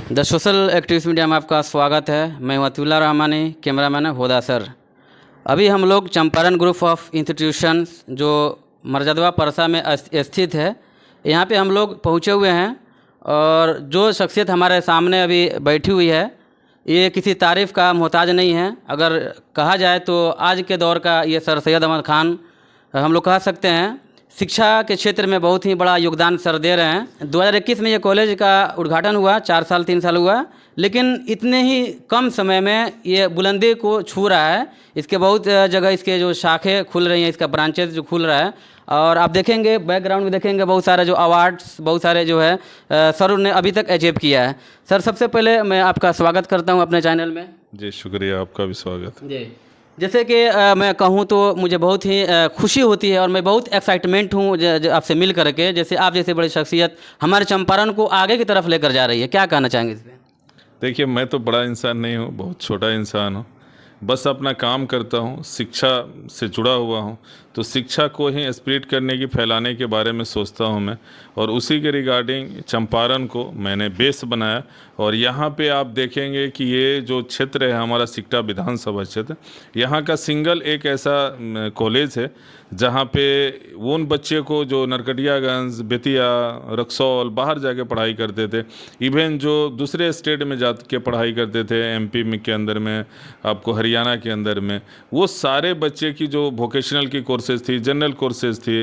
The social activist media में आपका स्वागत है। मैं वतीउल्ला रहमानी, कैमरामैन है होदा सर। अभी हम लोग चंपारण ग्रुप ऑफ इंस्टीट्यूशंस जो मर्जदवा परसा में स्थित है, यहाँ पे हम लोग पहुँचे हुए हैं और जो शख्सियत हमारे सामने अभी बैठी हुई है ये किसी तारीफ़ का मोहताज नहीं है। अगर कहा जाए तो आज के दौर का ये सर सैयद अहमद ख़ान हम लोग कह सकते हैं। शिक्षा के क्षेत्र में बहुत ही बड़ा योगदान सर दे रहे हैं। 2021 में ये कॉलेज का उद्घाटन हुआ, 3 साल हुआ, लेकिन इतने ही कम समय में ये बुलंदी को छू रहा है। इसके बहुत जगह इसके जो शाखें खुल रही हैं, इसका ब्रांचेज जो खुल रहा है, और आप देखेंगे बैकग्राउंड में देखेंगे बहुत सारे जो अवार्ड्स, बहुत सारे जो है सर ने अभी तक अचीव किया है। सर सबसे पहले मैं आपका स्वागत करता हूँ अपने चैनल में। जी शुक्रिया, आपका भी स्वागत। जी, जैसे कि मैं कहूँ तो मुझे बहुत ही खुशी होती है और मैं बहुत एक्साइटमेंट हूँ आपसे मिल करके। जैसे आप जैसे बड़ी शख्सियत हमारे चंपारण को आगे की तरफ लेकर जा रही है, क्या कहना चाहेंगे इस पर? देखिए, मैं तो बड़ा इंसान नहीं हूँ, बहुत छोटा इंसान हूँ। बस अपना काम करता हूँ, शिक्षा से जुड़ा हुआ हूँ, तो शिक्षा को ही स्प्रेड करने की, फैलाने के बारे में सोचता हूँ मैं। और उसी के रिगार्डिंग चंपारण को मैंने बेस बनाया। और यहाँ पे आप देखेंगे कि ये जो क्षेत्र है हमारा सिकटा विधानसभा क्षेत्र, यहाँ का सिंगल एक ऐसा कॉलेज है जहाँ पे उन बच्चे को जो नरकटियागंज, बेतिया, रक्सौल बाहर जाके पढ़ाई करते थे, इवन जो दूसरे स्टेट में जा के पढ़ाई करते थे, एमपी में के अंदर में, आपको हरियाणा के अंदर में, वो सारे बच्चे की जो वोकेशनल की कोर्सेज़ थी, जनरल कोर्सेज़ थी,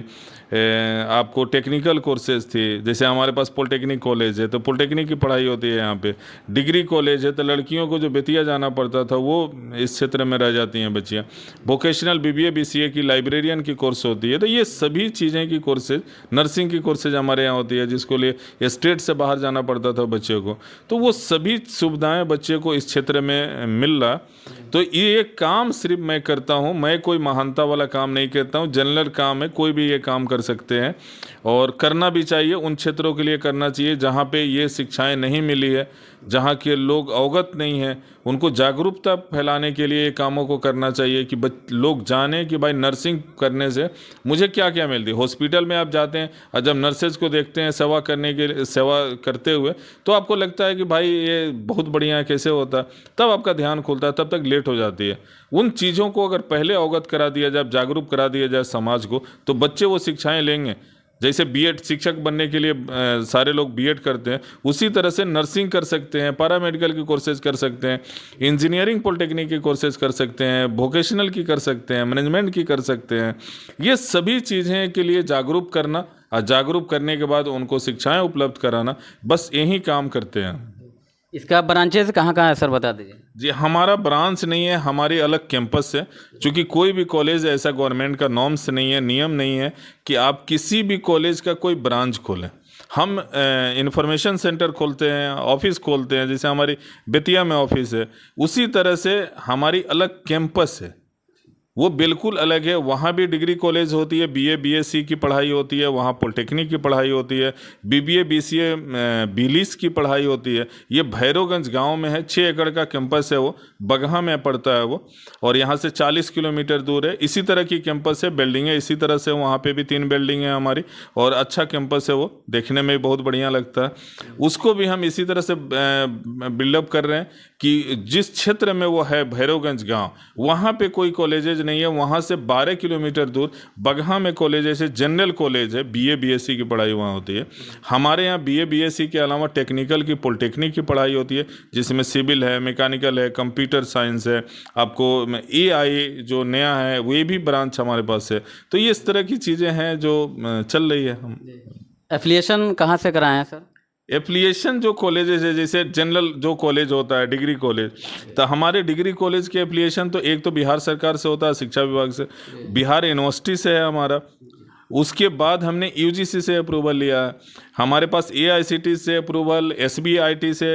आपको टेक्निकल कोर्सेज़ थी। जैसे हमारे पास पॉलिटेक्निक कॉलेज है तो पॉलिटेक्निक की पढ़ाई होती है यहाँ पे। डिग्री कॉलेज है तो लड़कियों को जो बेतिया जाना पड़ता था वो इस क्षेत्र में रह जाती हैं बच्चियाँ। वोकेशनल बीबीए बीसीए की लाइब्रेरियन की कोर्स होती है। तो ये सभी चीज़ें की कोर्सेज, नर्सिंग की कोर्सेज हमारे यहाँ होती है जिसको लिए स्टेट से बाहर जाना पड़ता था बच्चे को। तो वो सभी सुविधाएँ बच्चे को इस क्षेत्र में मिल रहा। तो ये काम सिर्फ मैं करता हूँ, मैं कोई महानता वाला काम नहीं करता हूँ, जनरल काम है, कोई भी ये काम कर सकते हैं और करना भी चाहिए। उन क्षेत्रों के लिए करना चाहिए जहाँ पे ये शिक्षाएं नहीं मिली है, जहाँ के लोग अवगत नहीं हैं, उनको जागरूकता फैलाने के लिए ये कामों को करना चाहिए कि लोग जाने कि भाई नर्सिंग करने से मुझे क्या क्या मिलती है। हॉस्पिटल में आप जाते हैं और जब नर्सेज को देखते हैं सेवा करने के लिए, सेवा करते हुए, तो आपको लगता है कि भाई ये बहुत बढ़िया है, कैसे होता है, तब आपका ध्यान खुलता है, तब तक लेट हो जाती है। उन चीज़ों को अगर पहले अवगत करा दिया जाए, जागरूक करा दिया जाए समाज को, तो बच्चे वो शिक्षाएं लेंगे। जैसे बीएड शिक्षक बनने के लिए सारे लोग बीएड करते हैं, उसी तरह से नर्सिंग कर सकते हैं, पैरामेडिकल की कोर्सेज कर सकते हैं, इंजीनियरिंग पॉलिटेक्निक की कोर्सेज कर सकते हैं, वोकेशनल की कर सकते हैं, मैनेजमेंट की कर सकते हैं। ये सभी चीज़ें के लिए जागरूक करना और जागरूक करने के बाद उनको शिक्षाएं उपलब्ध कराना, बस यही काम करते हैं। इसका ब्रांचेज कहाँ कहाँ है सर, बता दीजिए। जी, हमारा ब्रांच नहीं है, हमारी अलग कैंपस है। क्योंकि कोई भी कॉलेज ऐसा गवर्नमेंट का नॉर्म्स नहीं है, नियम नहीं है कि आप किसी भी कॉलेज का कोई ब्रांच खोलें। हम इंफॉर्मेशन सेंटर खोलते हैं, ऑफिस खोलते हैं, जैसे हमारी बेतिया में ऑफिस है, उसी तरह से हमारी अलग कैंपस है, वो बिल्कुल अलग है। वहाँ भी डिग्री कॉलेज होती है, बीए बीएससी की पढ़ाई होती है, वहाँ पॉलिटेक्निक की पढ़ाई होती है, बीबीए बीसीए बीलिस की पढ़ाई होती है। ये भैरवगंज गांव में है, 6 एकड़ का कैंपस है, वो बगहा में पड़ता है वो, और यहाँ से 40 किलोमीटर दूर है। इसी तरह की कैंपस है, बिल्डिंग है इसी तरह से, वहाँ पे भी 3 बिल्डिंग है हमारी, और अच्छा कैंपस है, वो देखने में बहुत बढ़िया लगता है। उसको भी हम इसी तरह से बिल्डअप कर रहे हैं कि जिस क्षेत्र में वो है भैरवगंज गाँव, वहाँ पर कोई कॉलेजेज नहीं है। वहाँ से 12 किलोमीटर दूर बगहा में कॉलेज है, जनरल कॉलेज है, बीए बीएससी की पढ़ाई वहाँ होती है। हमारे यहाँ बीए बीएससी के अलावा टेक्निकल की, पॉलिटेक्निक की पढ़ाई होती है, जिसमें सिविल है, मैकेनिकल है, कंप्यूटर साइंस है, आपको एआई जो नया है वो भी ब्रांच हमारे पास है। तो ये इस तरह की चीज़ें हैं जो चल रही है। हम एफिलिएशन कहाँ से कराए हैं सर? एप्लीकेशन जो कॉलेजेस है, जैसे जनरल जो कॉलेज होता है डिग्री कॉलेज, तो हमारे डिग्री कॉलेज के एप्लीकेशन तो एक तो बिहार सरकार से होता है, शिक्षा विभाग से, बिहार यूनिवर्सिटी से है हमारा। उसके बाद हमने यूजीसी से अप्रूवल लिया है, हमारे पास एआईसीटी से अप्रूवल, एसबीआईटी से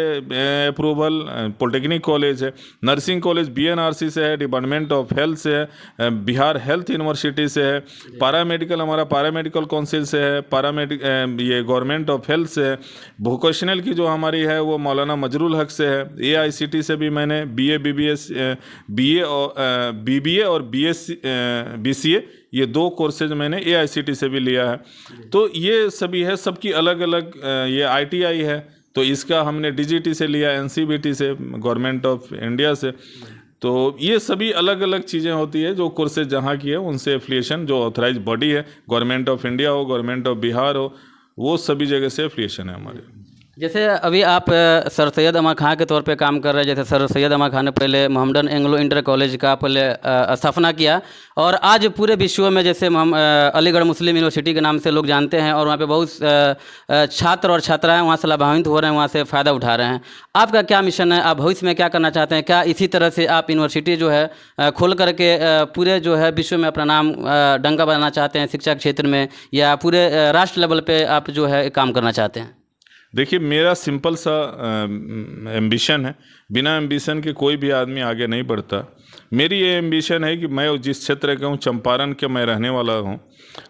अप्रूवल, पॉलिटेक्निक कॉलेज है, नर्सिंग कॉलेज बीएनआरसी से है, डिपार्टमेंट ऑफ हेल्थ से है, बिहार हेल्थ यूनिवर्सिटी से है, पैरामेडिकल हमारा पैरामेडिकल काउंसिल से है, ये गवर्नमेंट ऑफ हेल्थ से है, वोकेशनल की जो हमारी है वो मौलाना मजरुल हक से है, एआईसीटी से भी मैंने बीबीए और बीसीए ये 2 कोर्सेज मैंने एआईसीटी से भी लिया है। तो ये सभी है, सबकी अलग अलग, ये आईटीआई है तो इसका हमने डीजीटी से लिया, एनसीबीटी से, गवर्नमेंट ऑफ इंडिया से। तो ये सभी अलग अलग चीज़ें होती है जो कोर्सेज जहाँ की है उनसे एफिलिएशन, जो ऑथराइज बॉडी है, गवर्नमेंट ऑफ इंडिया हो, गवर्नमेंट ऑफ बिहार हो, वो सभी जगह से एफिलिएशन है हमारे। जैसे अभी आप सर सैयद अहमद खां के तौर पे काम कर रहे हैं। जैसे सर सैयद अहमद खां ने पहले मोहम्मदन एंग्लो इंटर कॉलेज का पहले स्थापना किया, और आज पूरे विश्व में जैसे अलीगढ़ मुस्लिम यूनिवर्सिटी के नाम से लोग जानते हैं, और वहाँ पे बहुत छात्र और छात्राएं वहाँ से लाभान्वित हो रहे हैं, वहाँ से फ़ायदा उठा रहे हैं। आपका क्या मिशन है? आप भविष्य में क्या करना चाहते हैं? क्या इसी तरह से आप यूनिवर्सिटी जो है खोल करके पूरे जो है विश्व में अपना नाम डंका बनाना चाहते हैं शिक्षा क्षेत्र में, या पूरे राष्ट्र लेवल पे आप जो है काम करना चाहते हैं? देखिए, मेरा सिंपल सा एम्बिशन है। बिना एम्बिशन के कोई भी आदमी आगे नहीं बढ़ता। मेरी ये एम्बिशन है कि मैं जिस क्षेत्र का हूँ, चंपारण के मैं रहने वाला हूँ,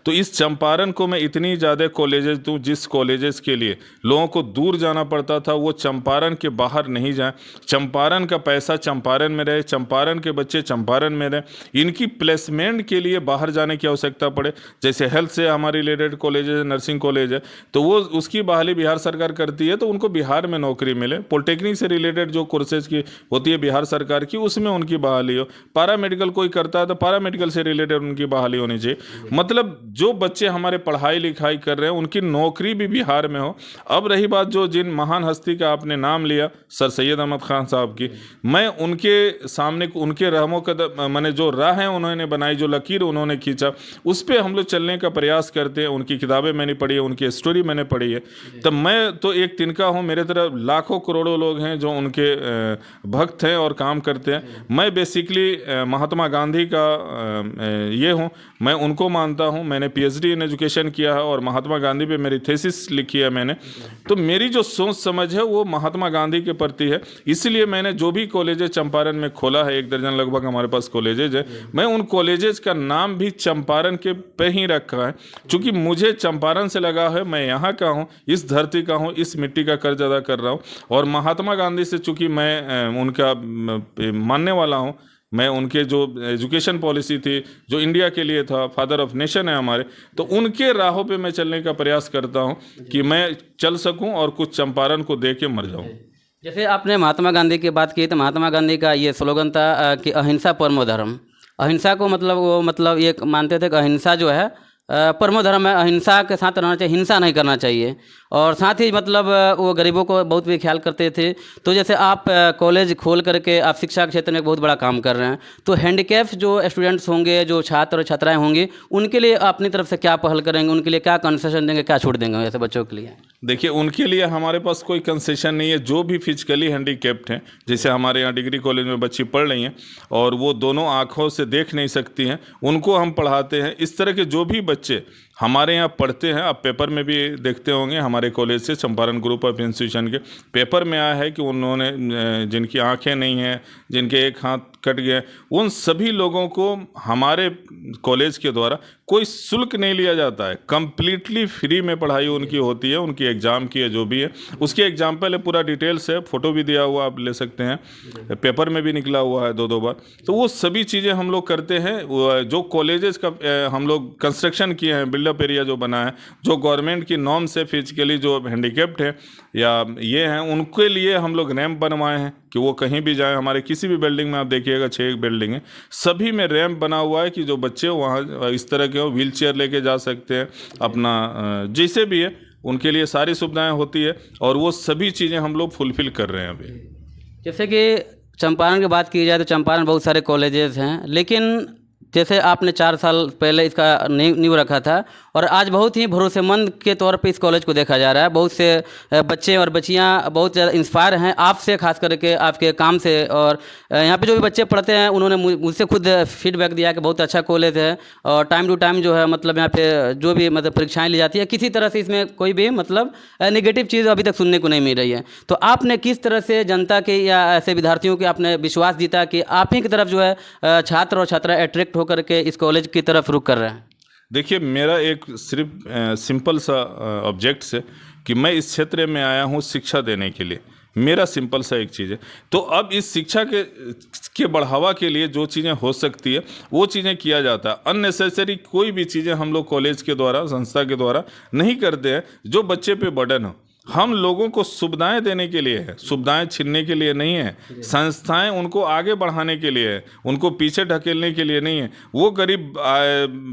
तो इस चंपारण को मैं इतनी ज़्यादा कॉलेजेस दूँ, जिस कॉलेजेस के लिए लोगों को दूर जाना पड़ता था वो चंपारण के बाहर नहीं जाए। चंपारण का पैसा चंपारण में रहे, चंपारण के बच्चे चंपारण में रहे। इनकी प्लेसमेंट के लिए बाहर जाने की आवश्यकता पड़े। जैसे हेल्थ से हमारे रिलेटेड कॉलेज है, नर्सिंग कॉलेज है, तो वो उसकी बहाली बिहार सरकार करती है, तो उनको बिहार में नौकरी मिले। पॉलिटेक्निक से रिलेटेड जो कोर्सेज की होती है बिहार सरकार की, उसमें उनकी बहाली हो। पैरामेडिकल कोई करता है तो पैरामेडिकल से रिलेटेड उनकी बहाली होनी चाहिए। मतलब जो बच्चे हमारे पढ़ाई लिखाई कर रहे हैं उनकी नौकरी भी बिहार में हो। अब रही बात जो जिन महान हस्ती का आपने नाम लिया, सर सैयद अहमद खान साहब की, मैं उनके सामने उनके रहमो कदम मैंने जो राह है उन्होंने बनाई, जो लकीर उन्होंने खींचा, उस पर हम लोग चलने का प्रयास करते हैं। उनकी किताबें मैंने पढ़ी है, उनकी स्टोरी मैंने पढ़ी है। तब मैं तो एक तिनका हूँ, मेरे तरफ लाखों करोड़ों लोग हैं जो उनके भक्त हैं और काम करते हैं। मैं बेसिकली महात्मा गांधी का ये हूँ, मैं उनको मानता हूँ। मैंने पीएचडी इन एजुकेशन किया है और महात्मा गांधी पे मेरी थीसिस लिखी है मैंने। तो मेरी जो सोच समझ है वो महात्मा गांधी के प्रति है। इसलिए मैंने जो भी कॉलेजेस चंपारण में खोला है, 1 दर्जन लगभग हमारे पास कॉलेजेज है, मैं उन कॉलेजेस का नाम भी चंपारण के पे ही रखा है, क्योंकि मुझे चंपारण से लगा है। मैं यहाँ का हूँ, इस धरती का हूँ, इस मिट्टी का कर्ज अदा कर रहा हूँ। और महात्मा गांधी से चूँकि मैं उनका मानने वाला हूँ, मैं उनके जो एजुकेशन पॉलिसी थी, जो इंडिया के लिए था, फादर ऑफ नेशन है हमारे, तो उनके राहों पे मैं चलने का प्रयास करता हूं कि मैं चल सकूं और कुछ चंपारण को दे के मर जाऊं। जैसे आपने महात्मा गांधी की बात की, तो महात्मा गांधी का ये स्लोगन था कि अहिंसा परमो धर्म। अहिंसा को मतलब वो मतलब ये मानते थे कि अहिंसा जो है परमो धर्म है, अहिंसा के साथ रहना चाहिए, हिंसा नहीं करना चाहिए। और साथ ही मतलब वो गरीबों को बहुत भी ख्याल करते थे। तो जैसे आप कॉलेज खोल करके आप शिक्षा के क्षेत्र में एक बहुत बड़ा काम कर रहे हैं, तो हैंडीकैप जो स्टूडेंट्स होंगे, जो छात्र और छात्राएं होंगी, उनके लिए अपनी तरफ से क्या पहल करेंगे? उनके लिए क्या कंसेशन देंगे, क्या छूट देंगे ऐसे बच्चों के लिए? देखिए, उनके लिए हमारे पास कोई कंसेशन नहीं है। जो भी फिजिकली हैंडीकैप्ड हैं, जैसे हमारे यहाँ डिग्री कॉलेज में बच्ची पढ़ रही हैं और वो दोनों आँखों से देख नहीं सकती हैं, उनको हम पढ़ाते हैं। इस तरह के जो भी बच्चे हमारे यहाँ पढ़ते हैं, आप पेपर में भी देखते होंगे, हमारे कॉलेज से चंपारण ग्रुप ऑफ इंस्टीट्यूशन के पेपर में आया है कि उन्होंने जिनकी आंखें नहीं हैं, जिनके एक हाथ कट गए, उन सभी लोगों को हमारे कॉलेज के द्वारा कोई शुल्क नहीं लिया जाता है। कंप्लीटली फ्री में पढ़ाई उनकी होती है। उनकी एग्ज़ाम की है जो भी है, उसके एग्जाम्पल है, पूरा डिटेल्स है, फ़ोटो भी दिया हुआ आप ले सकते हैं, पेपर में भी निकला हुआ है 2-2 बार। तो वो सभी चीज़ें हम लोग करते हैं। जो कॉलेजेस का हम लोग कंस्ट्रक्शन किए हैं, बिल्डअप एरिया जो बना है, जो गवर्नमेंट की नॉर्म से फिजिकली जो हैंडीकैप्ड है या ये हैं, उनके लिए हम लोग रैंप बनवाए हैं कि वो कहीं भी जाएं। हमारे किसी भी बिल्डिंग में आप देखिएगा, 6 बिल्डिंग है, सभी में रैंप बना हुआ है कि जो बच्चे वहाँ इस तरह के व्हील चेयर लेके जा सकते हैं, अपना जैसे भी है उनके लिए सारी सुविधाएं होती है। और वो सभी चीज़ें हम लोग फुलफिल कर रहे हैं अभी। जैसे कि चंपारण की बात की जाए तो चंपारण बहुत सारे कॉलेजेस हैं, लेकिन जैसे आपने 4 साल पहले इसका नींव रखा था, और आज बहुत ही भरोसेमंद के तौर पे इस कॉलेज को देखा जा रहा है। बहुत से बच्चे और बच्चियां बहुत ज़्यादा इंस्पायर हैं आपसे, खास करके आपके काम से। और यहाँ पे जो भी बच्चे पढ़ते हैं उन्होंने मुझसे खुद फीडबैक दिया कि बहुत अच्छा कॉलेज है, और टाइम टू टाइम जो है मतलब यहाँ पे जो भी मतलब परीक्षाएँ ली जाती है, किसी तरह से इसमें कोई भी मतलब नेगेटिव चीज़ अभी तक सुनने को नहीं मिल रही है। तो आपने किस तरह से जनता के या ऐसे विद्यार्थियों के आपने विश्वास जीता कि आप ही की तरफ जो है छात्र और छात्रा अट्रैक्ट होकर के इस कॉलेज की तरफ रुख कर रहे हैं? देखिए, मेरा एक सिर्फ सिंपल सा ऑब्जेक्ट है कि मैं इस क्षेत्र में आया हूँ शिक्षा देने के लिए। मेरा सिंपल सा एक चीज़ है। तो अब इस शिक्षा के बढ़ावा के लिए जो चीज़ें हो सकती है वो चीज़ें किया जाता है। अननेसेसरी कोई भी चीज़ें हम लोग कॉलेज के द्वारा, संस्था के द्वारा नहीं करते हैं जो बच्चे पे बर्डन हो। हम लोगों को सुविधाएं देने के लिए है, सुविधाएं छीनने के लिए नहीं है। संस्थाएं उनको आगे बढ़ाने के लिए है, उनको पीछे ढकेलने के लिए नहीं है। वो गरीब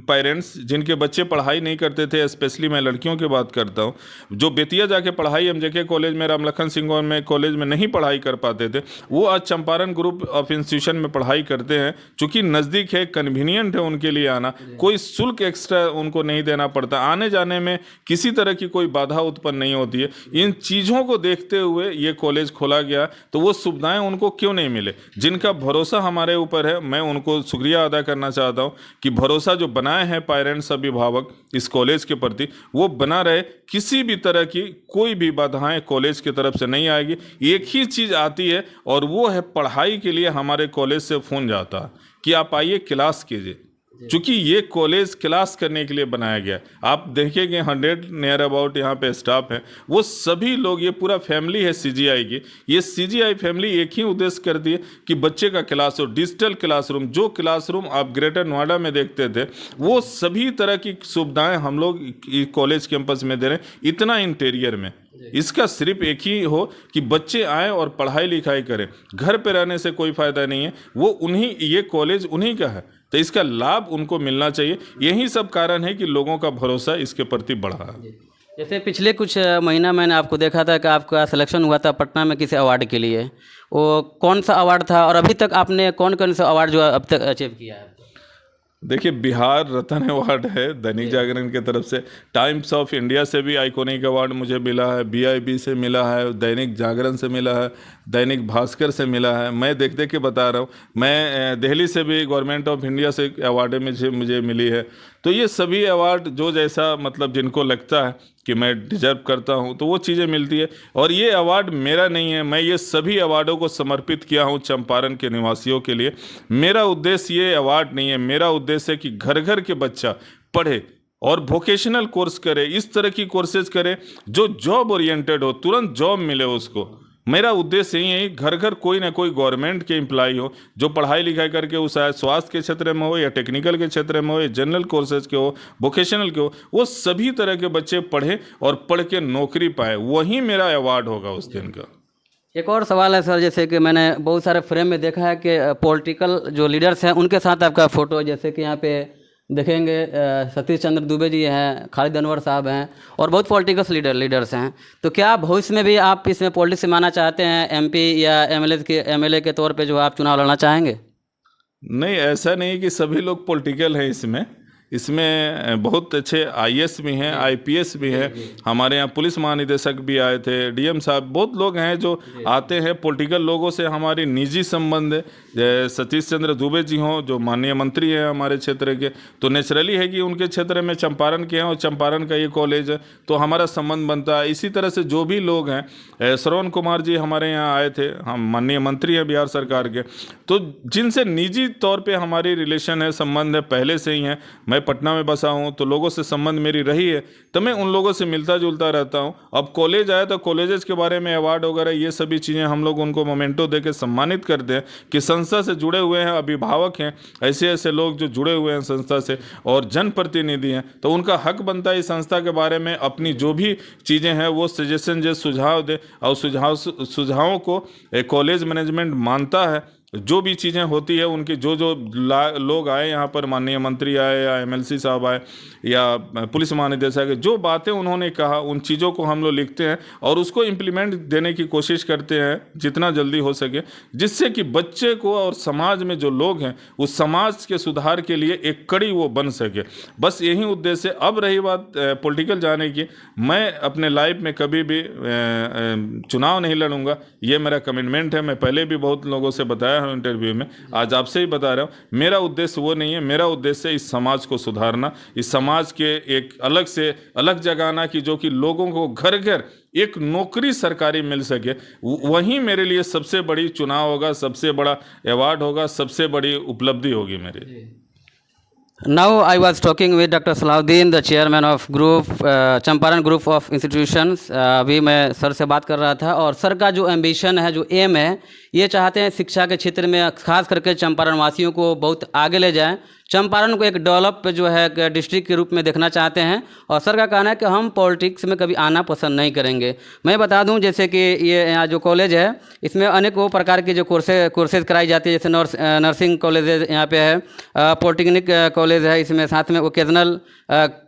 पेरेंट्स जिनके बच्चे पढ़ाई नहीं करते थे, स्पेशली मैं लड़कियों की बात करता हूँ, जो बेतिया जाके पढ़ाई एमजेके कॉलेज में, रामलखन सिंह में कॉलेज में नहीं पढ़ाई कर पाते थे, वो आज चंपारण ग्रुप ऑफ इंस्टीट्यूशन में पढ़ाई करते हैं। चूँकि नज़दीक है, कन्वीनियंट है उनके लिए आना, कोई शुल्क एक्स्ट्रा उनको नहीं देना पड़ता, आने जाने में किसी तरह की कोई बाधा उत्पन्न नहीं होती है। इन चीज़ों को देखते हुए ये कॉलेज खोला गया, तो वो सुविधाएं उनको क्यों नहीं मिले? जिनका भरोसा हमारे ऊपर है, मैं उनको शुक्रिया अदा करना चाहता हूं कि भरोसा जो बनाए हैं पेरेंट्स, अभिभावक इस कॉलेज के प्रति, वो बना रहे। किसी भी तरह की कोई भी बाधाएं कॉलेज की तरफ से नहीं आएगी। एक ही चीज़ आती है और वो है पढ़ाई के लिए हमारे कॉलेज से फ़ोन जाता है कि आप आइए क्लास कीजिए। चूँकि ये कॉलेज क्लास करने के लिए बनाया गया, आप देखेंगे 100 नियर अबाउट यहाँ पे स्टाफ है, वो सभी लोग, ये पूरा फैमिली है सीजीआई की। ये सीजीआई फैमिली एक ही उद्देश्य करती है कि बच्चे का क्लास हो, डिजिटल क्लासरूम, जो क्लासरूम आप ग्रेटर नोएडा में देखते थे, वो सभी तरह की सुविधाएं हम लोग कॉलेज कैंपस में दे रहे हैं। इतना इंटीरियर में, इसका सिर्फ एक ही हो कि बच्चे आए और पढ़ाई लिखाई करें, घर पे रहने से कोई फ़ायदा नहीं है। वो उन्हीं, ये कॉलेज उन्हीं का है, तो इसका लाभ उनको मिलना चाहिए। यही सब कारण है कि लोगों का भरोसा इसके प्रति बढ़ा है। जैसे पिछले कुछ महीना मैंने आपको देखा था कि आपका सिलेक्शन हुआ था पटना में किसी अवार्ड के लिए, वो कौन सा अवार्ड था और अभी तक आपने कौन कौन सा अवार्ड जो अब तक अचीव किया है? देखिए, बिहार रत्न अवार्ड है दैनिक जागरण की तरफ से, टाइम्स ऑफ इंडिया से भी आइकॉनिक अवार्ड मुझे मिला है, बीआईबी से मिला है, दैनिक जागरण से मिला है, दैनिक भास्कर से मिला है। मैं देख देख के बता रहा हूँ, मैं दिल्ली से भी गवर्नमेंट ऑफ इंडिया से अवार्ड मुझे मिली है। तो ये सभी अवार्ड जो जैसा मतलब जिनको लगता है कि मैं डिजर्व करता हूँ, तो वो चीज़ें मिलती है। और ये अवार्ड मेरा नहीं है, मैं ये सभी अवार्डों को समर्पित किया हूँ चंपारण के निवासियों के लिए। मेरा उद्देश्य ये अवार्ड नहीं है, मेरा उद्देश्य है कि घर घर के बच्चा पढ़े और वोकेशनल कोर्स करे, इस तरह की कोर्सेज करे जो जॉब ओरिएंटेड हो, तुरंत जॉब मिले उसको। मेरा उद्देश्य यही है, घर घर कोई ना कोई गवर्नमेंट के एम्प्लॉय हो जो पढ़ाई लिखाई करके, उस स्वास्थ्य के क्षेत्र में हो या टेक्निकल के क्षेत्र में हो या जनरल कोर्सेज के हो, वोकेशनल के हो, वो सभी तरह के बच्चे पढ़ें और पढ़ के नौकरी पाए। वही मेरा अवार्ड होगा उस दिन का। एक और सवाल है सर, जैसे कि मैंने बहुत सारे फ्रेम में देखा है कि पॉलिटिकल जो लीडर्स हैं उनके साथ आपका फ़ोटो, जैसे कि यहाँ पे देखेंगे सतीश चंद्र दुबे जी हैं, खालिद अनवर साहब हैं और बहुत पॉलिटिकल लीडर्स हैं। तो क्या भविष्य में भी आप इसमें पॉलिटिक्स में आना चाहते हैं, एमपी या एमएलए के तौर पे जो आप चुनाव लड़ना चाहेंगे? नहीं, ऐसा नहीं कि सभी लोग पॉलिटिकल हैं। इसमें बहुत अच्छे आईएएस भी हैं, आईपीएस भी हैं। हमारे यहाँ पुलिस महानिदेशक भी आए थे, डीएम साहब, बहुत लोग हैं जो आते हैं। पॉलिटिकल लोगों से हमारी निजी संबंध है। सतीश चंद्र दुबे जी हों जो माननीय मंत्री हैं हमारे क्षेत्र के, तो नेचुरली है कि उनके क्षेत्र में चंपारण के हैं और चंपारण का ये कॉलेज है, तो हमारा संबंध बनता है। इसी तरह से जो भी लोग हैं, श्रवण कुमार जी हमारे यहाँ आए थे, हम माननीय मंत्री हैं बिहार सरकार के, तो जिनसे निजी तौर पर हमारी रिलेशन है, संबंध है, पहले से ही है। मैं पटना में बसा हूं तो लोगों से संबंध मेरी रही है, तो मैं उन लोगों से मिलता जुलता रहता हूं। अब कॉलेज आया तो कॉलेजेस के बारे में अवार्ड वगैरह ये सभी चीज़ें हम लोग उनको मोमेंटो देके सम्मानित करते हैं कि संस्था से जुड़े हुए हैं, अभिभावक हैं, ऐसे ऐसे लोग जो जुड़े हुए हैं संस्था से और जनप्रतिनिधि हैं, तो उनका हक बनता है इस संस्था के बारे में अपनी जो भी चीज़ें हैं वो सजेशन जो सुझाव दे, और सुझावों को कॉलेज मैनेजमेंट मानता है। जो भी चीज़ें होती है उनके जो लोग आए यहाँ पर, माननीय मंत्री आए या एमएलसी साहब आए या पुलिस महानिदेशक, जो बातें उन्होंने कहा उन चीज़ों को हम लोग लिखते हैं और उसको इम्प्लीमेंट देने की कोशिश करते हैं जितना जल्दी हो सके, जिससे कि बच्चे को और समाज में जो लोग हैं उस समाज के सुधार के लिए एक कड़ी वो बन सके। बस यही उद्देश्य है। अब रही बात पॉलिटिकल जाने की, मैं अपने लाइफ में कभी भी चुनाव नहीं लड़ूंगा, ये मेरा कमिटमेंट है। मैं पहले भी बहुत लोगों से बताया इंटरव्यू में, आज आपसे ही बता रहा हूं, मेरा उद्देश्य वो नहीं है। मेरा उद्देश्य है इस समाज को सुधारना, इस समाज के एक अलग जगाना की जो कि लोगों को घर घर एक नौकरी सरकारी मिल सके। वही मेरे लिए सबसे बड़ी चुनाव होगा, सबसे बड़ा अवार्ड होगा, सबसे बड़ी उपलब्धि होगी मेरी। Now I was talking with Dr. Salahuddin, the chairman of Champaran group of institutions. अभी मैं सर से बात कर रहा था और सर का जो एम्बिशन है, जो एम है, ये चाहते हैं शिक्षा के क्षेत्र में खास करके चंपारण वासियों को बहुत आगे ले जाएं। चंपारण को एक डेवलप जो है डिस्ट्रिक्ट के रूप में देखना चाहते हैं। और सर का कहना है कि हम पॉलिटिक्स में कभी आना पसंद नहीं करेंगे। मैं बता दूं जैसे कि ये यहाँ जो कॉलेज है इसमें अनेकों प्रकार के जो कोर्सेज कराई जाती है, जैसे नर्सिंग कॉलेज यहाँ पे है, पॉलिटेक्निक कॉलेज है, इसमें साथ में वोकेशनल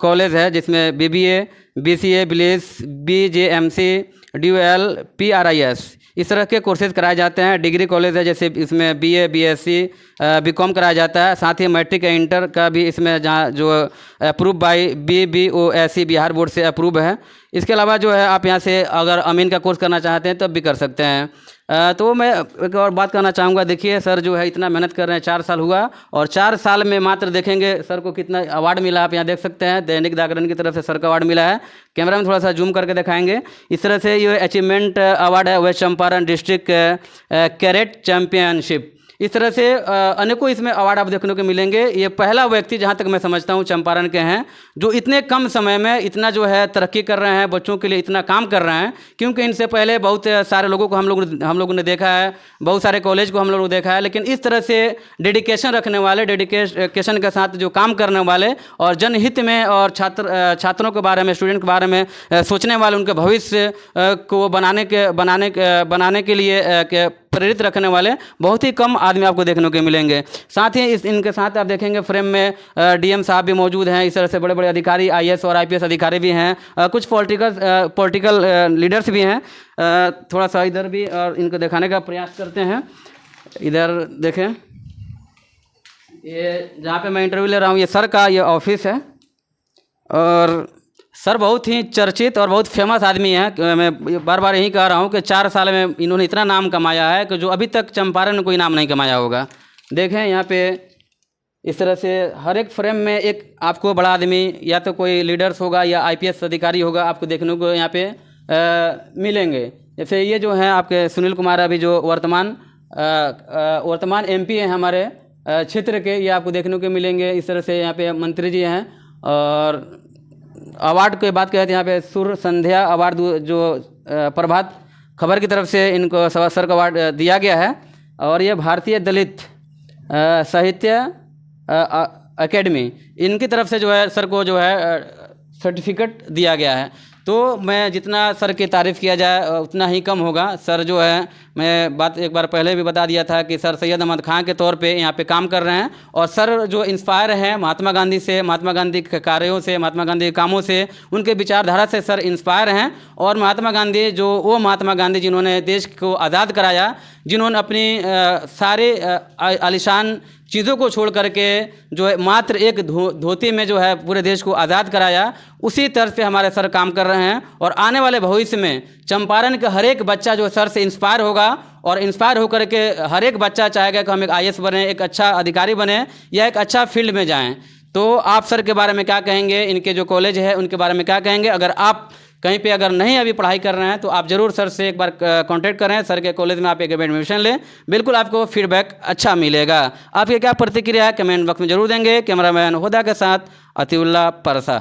कॉलेज है जिसमें BBA, BCA, BLIS, BJMC, DUL, PRIS इस तरह के कोर्सेज कराए जाते हैं। डिग्री कॉलेज है जैसे इसमें BA, BSc, BCom कराया जाता है। साथ ही मैट्रिक या इंटर का भी इसमें जहाँ जो approve by BBOSC Bihar board से अप्रूव है। इसके अलावा जो है आप यहाँ से अगर अमीन का कोर्स करना चाहते हैं तब भी कर सकते हैं। तो मैं एक और बात करना चाहूँगा, देखिए सर जो है इतना मेहनत कर रहे हैं, 4 साल हुआ और 4 साल में मात्र देखेंगे सर को कितना अवार्ड मिला। आप यहाँ देख सकते हैं दैनिक जागरण की तरफ से सर का अवार्ड मिला है। कैमरा में थोड़ा सा जूम करके दिखाएंगे। इस तरह से ये अचीवमेंट अवार्ड है west Champaran district karate championship. इस तरह से अनेकों इसमें अवार्ड आप देखने को मिलेंगे। ये पहला व्यक्ति जहाँ तक मैं समझता हूँ चंपारण के हैं जो इतने कम समय में इतना जो है तरक्की कर रहे हैं, बच्चों के लिए इतना काम कर रहे हैं। क्योंकि इनसे पहले बहुत सारे लोगों को हम लोगों ने देखा है, बहुत सारे कॉलेज को हम लोगों ने देखा है, लेकिन इस तरह से डेडिकेशन रखने वाले, डेडिकेशन के साथ जो काम करने वाले और जनहित में और छात्रों के बारे में, स्टूडेंट के बारे में सोचने वाले, उनके भविष्य को बनाने के लिए प्रेरित रखने वाले बहुत ही कम आदमी आपको देखने को मिलेंगे। साथ ही इनके साथ आप देखेंगे फ्रेम में DM साहब भी मौजूद हैं। इस तरह से बड़े बड़े अधिकारी, IAS और IPS अधिकारी भी हैं। कुछ पॉलिटिकल लीडर्स भी हैं। थोड़ा सा इधर भी और इनको दिखाने का प्रयास करते हैं। इधर देखें, ये जहाँ पे मैं इंटरव्यू ले रहा हूँ ये सर का ये ऑफिस है। और सर बहुत ही चर्चित और बहुत फेमस आदमी हैं। मैं बार बार यही कह रहा हूँ कि 4 साल में इन्होंने इतना नाम कमाया है कि जो अभी तक चंपारण में कोई नाम नहीं कमाया होगा। देखें यहाँ पे इस तरह से हर एक फ्रेम में एक आपको बड़ा आदमी या तो कोई लीडर्स होगा या IPS अधिकारी होगा आपको देखने को यहाँ पे मिलेंगे। जैसे ये जो हैं आपके सुनील कुमार अभी जो वर्तमान MP हैं हमारे क्षेत्र के, ये आपको देखने को मिलेंगे। इस तरह से यहाँ पे मंत्री जी हैं। और अवार्ड की बात करें तो यहाँ पे सुर संध्या अवार्ड जो प्रभात खबर की तरफ से इनको सर का अवार्ड दिया गया है। और ये भारतीय दलित साहित्य अकेडमी इनकी तरफ से जो है सर को जो है सर्टिफिकेट दिया गया है। तो मैं जितना सर की तारीफ़ किया जाए उतना ही कम होगा। सर जो है, मैं बात एक बार पहले भी बता दिया था कि सर सैयद अहमद खां के तौर पे यहाँ पे काम कर रहे हैं। और सर जो इंस्पायर हैं महात्मा गांधी से, महात्मा गांधी के कार्यों से, महात्मा गांधी के कामों से, उनके विचारधारा से सर इंस्पायर हैं। और महात्मा गांधी जो वो महात्मा गांधी जिन्होंने देश को आज़ाद कराया, जिन्होंने अपनी सारे आलिशान चीज़ों को छोड़ करके जो है मात्र एक धोती में जो है पूरे देश को आज़ाद कराया, उसी तरह से हमारे सर काम कर रहे हैं। और आने वाले भविष्य में चंपारण का हर एक बच्चा जो सर से इंस्पायर होगा और इंस्पायर होकर के हर एक बच्चा चाहेगा कि हम एक IAS बने, एक अच्छा अधिकारी बने या एक अच्छा फील्ड में जाएं। तो आप सर के बारे में क्या कहेंगे, इनके जो कॉलेज है उनके बारे में क्या कहेंगे? अगर आप कहीं पे अगर नहीं अभी पढ़ाई कर रहे हैं तो आप ज़रूर सर से एक बार कांटेक्ट करें। सर के कॉलेज में आप एक एडमिशन लें, बिल्कुल आपको फीडबैक अच्छा मिलेगा। आपकी क्या प्रतिक्रिया है कमेंट बॉक्स में जरूर देंगे। कैमरामैन हुदा के साथ अतीउल्लाह परसा।